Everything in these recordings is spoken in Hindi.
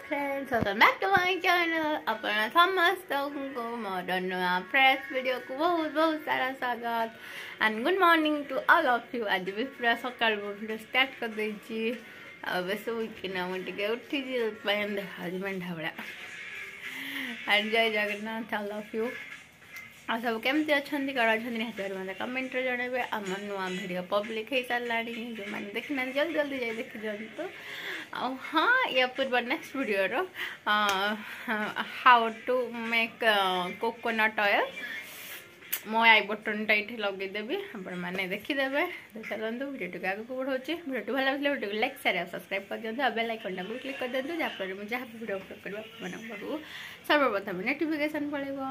Friends welcome back to my channel अपना समस्त को मोर नुआ फ्रेश वीडियो को बहुत बहुत सारा स्वागत and good morning to all of you. आज भी पूरा सकाल वीडियो स्टार्ट कर देछि बस उठिना मुझे उठी देखा मेढा भाया एंड जय जगन्नाथ ऑल ऑफ यू। आ सब केमती अच्छा कौन अच्छा मतलब कमेंट जनइबे आम नुआ भिड पब्लिक हो सारा जो मैंने देखना जल्दी जल्दी जाए देखी दिखाँ। हाँ या पूर्व next video how to make coconut oil मो आई बटन ये लगेदेवी आपने देखीदे। तो चलते वीडियो को आगे बढ़ाऊँ वीडियो भल लगे वीडियो को लाइक शेयर सब्सक्राइब कर दिखाँ बेल आइकन को क्लिक कर दिखाँ जहाँफल मुझे जहाँ भी वीडियो अपलोड कर सर्वप्रथम नोटिफिकेशन पड़ेगा।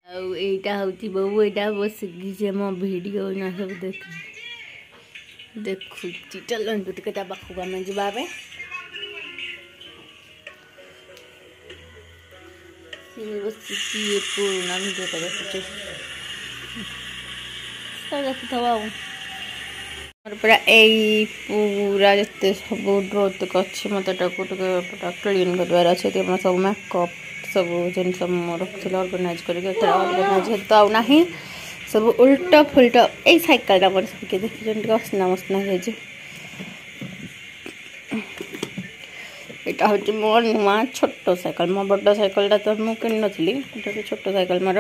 आईटा हूँ बबू यहाँ बसिकी मो भिडियो ना सब देखु चलते टे पाखक आम जावाई बसिकी पुराना भिडियोटा देखुचे देखी पूरा यही पूरा जिते सब ड्रोतक अच्छे मत पूरा क्लीन कर सब मेकअप सब जिन रखी अर्गानाइज करना सब उल्टा फुल्टा यही सैकेल मोर सब किए देखिए असना मसना हो यहाँ हूँ मोर नुआ छोट सैकेल मो बड़ सैकेल तो मुझे किन नी छोट सैकेल मोर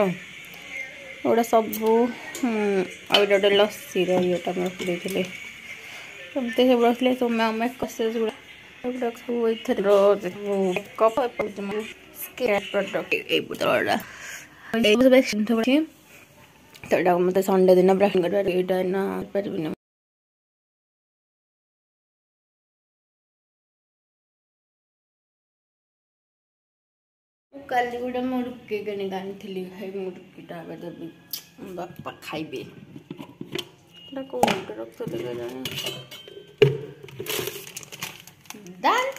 गोटा सब गोटे लस्सी रहीटा रखी समझते सब रखिले सब मेकअप गुड़ा प्रोडक्ट तो मत संडे दिन ब्राशन कर कल गोटे मुर्गी किनिक आनी मुर्गीटा देवी बापा खाइबे कौन रखते दांत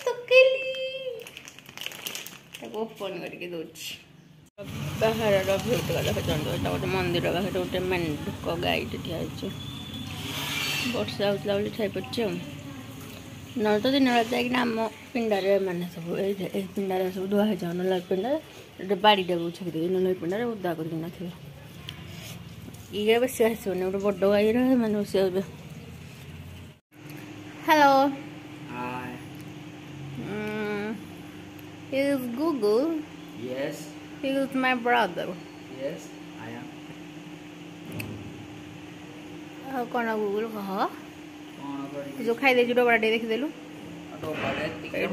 ओपन करके दूसरी बाहर भीट देखते गोटे मंदिर बाहर गोटे मेंढक गाईटे ठिया वर्षा होता छाई पड़े न तो दिन रात जाम पिंडारे मैंने सब पिंडारे सब धुआ जाओ नल पिंडा बाड़ीटे छेदी नल पिंडारे उदा करना थे ये बस आसोनी गोटे बड़ गाई मैंने बस hello is Google? Yes. He is my brother. Yes, I am. कौन Google कह जो खाई दे डबा देखी देलु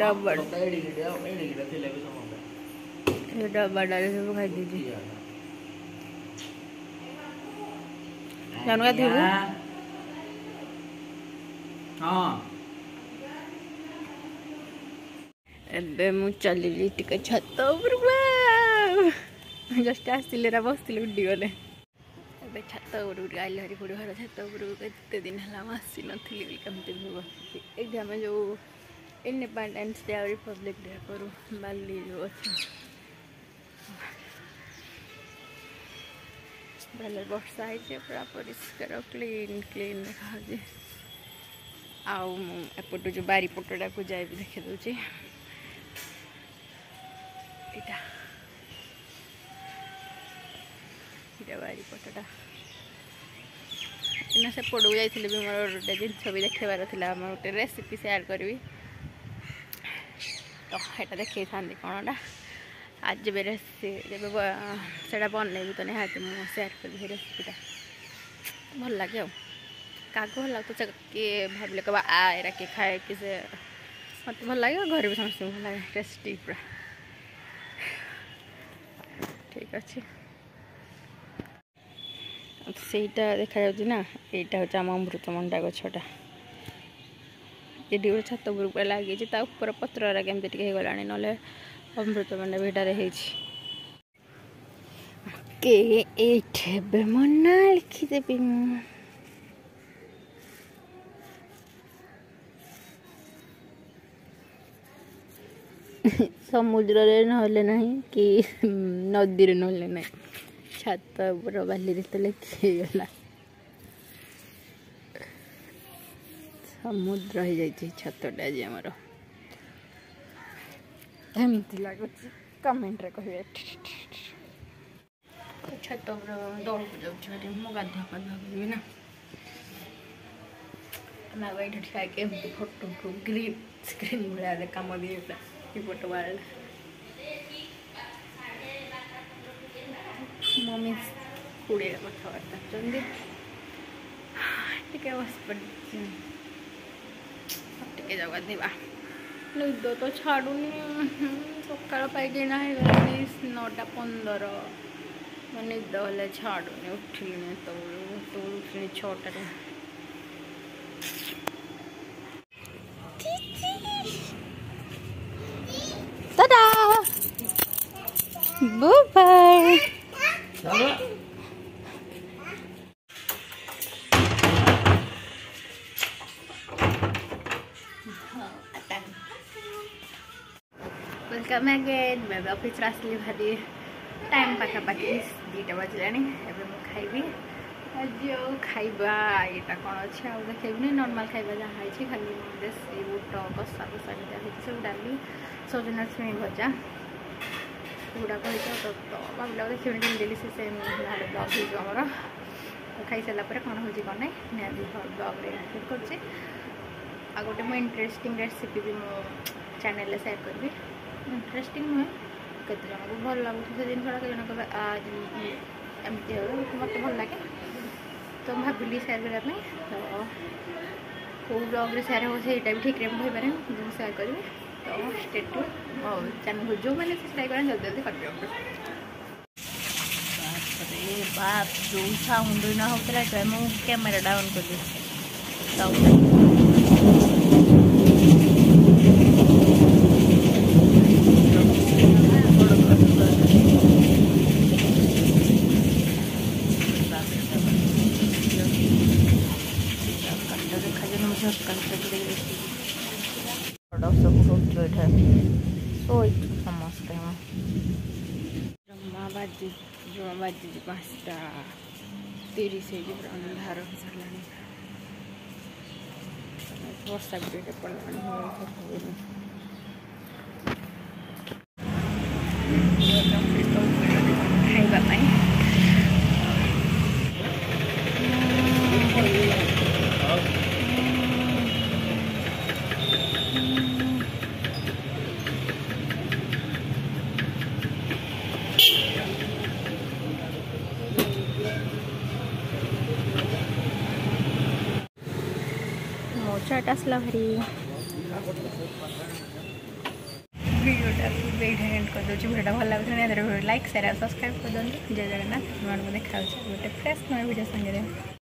डब्बा सब खाई दे जानू क्या हाँ एबे मु चलिली टिके छत ऊपर जस्ट आसिले बसती उड्डी गले ए छत ऊपर आइल हरी पड़ी घर छत ऊपर केते दिन है आसी नी कमती ये आम जो इंडिपेंडेंस डे और रिपब्लिक डे करूँ बाली जो अच्छे भले वर्षा है पूरा परिष्कार क्लीन क्लीन देखा आउट जो बारीपटा को जाए भी देखी दूसरी बारीपटा इना से पड़ू जाइए भी मोर गोटे जिन भी देखार था मोर गोटे रेसिपी सेयार करी तो यहाँ देखी था कौनटा आज भी रेसिपी से बनइबी तो निहाती मुझे सेयार करी रेसिपीटा भल लगे क्या भल लगे तो किए भाविले कह आएरा किए खाए कि से मत भल लगे घर भी समस्त भल लगे टेस्टी पूरा ठीक अच्छे सेटा देखा ना यहाँ हूँ आम अमृतभंडा गछटा ये गोटे छत ऊपर लगे ऊपर पत्र केमती गला ना अमृतभंडा भिडारे के मना लिखिदेवी समुद्र नहले ना कि नदी नहले ना छात ऊपर बाली तो लिखीगला समुद्र हो जाए छतटा आज आमर एमती लगुच कमेंट रे कहिए छत दौड़ को जाऊँ मो गाधा पाधा करी ना मैं बैठे ठिया के फोटो को ग्रीन स्क्रीन भाया कम दिए फोटो वाला मम्मी कूड़े कथबार्ता टे बस पड़े जगह देवा निद तो छाड़ूनी सका पाई 9:15 निद हेल्ले छाड़ूनी उठिली तो उठिली 6टार बाय वेलकम अगेन मैं ऑफिस आसली भारी टाइम पाखापाखि 2टा बजला खाइबी आज खाइबा यहाँ कौन अच्छे आउ देखेबी नॉर्मल खाइबा जहाँ है खाली देसी बुट कषा कषा सब डाली सजना छुई भजा गुड़ा कही तो भाविला देखिए डेली से ब्लग होमर खाई सारापर कौन हो कौन ना निहाती ब्लग अपलोड कर गोटे मुझे इंटरेस्टिंग रेसिपी भी मो चैनल सेयार करी इंटरेस्टिंग नुहे केत जन को भल लगुच से जिन जन कहे आज एमती मत भल लगे तो भाविली सेयार करने तो कौ ब्लॉग सेयार हो भी ठीक रे मुझे जो सेयार करी तो स्टेट टू चैनल को जो मैंने सब्सक्राइब करें जल्दी जल्दी कर दियो बाप जो साउंड ना होता है मुझे कैमेरा डाउन कर दी समस्ते जमा बाजी 5टा 30 अंधार हो सारा वर्षा भी पड़ा खाइबा चाट आसला भारी वीडियोटा एंड कर दूसरी वीडियो भल लगे लाइक शेयर सब्सक्राइब कर दिखाँ जय जगन्नाथ देखा गोटे फ्रेश नया वीडियो संगे।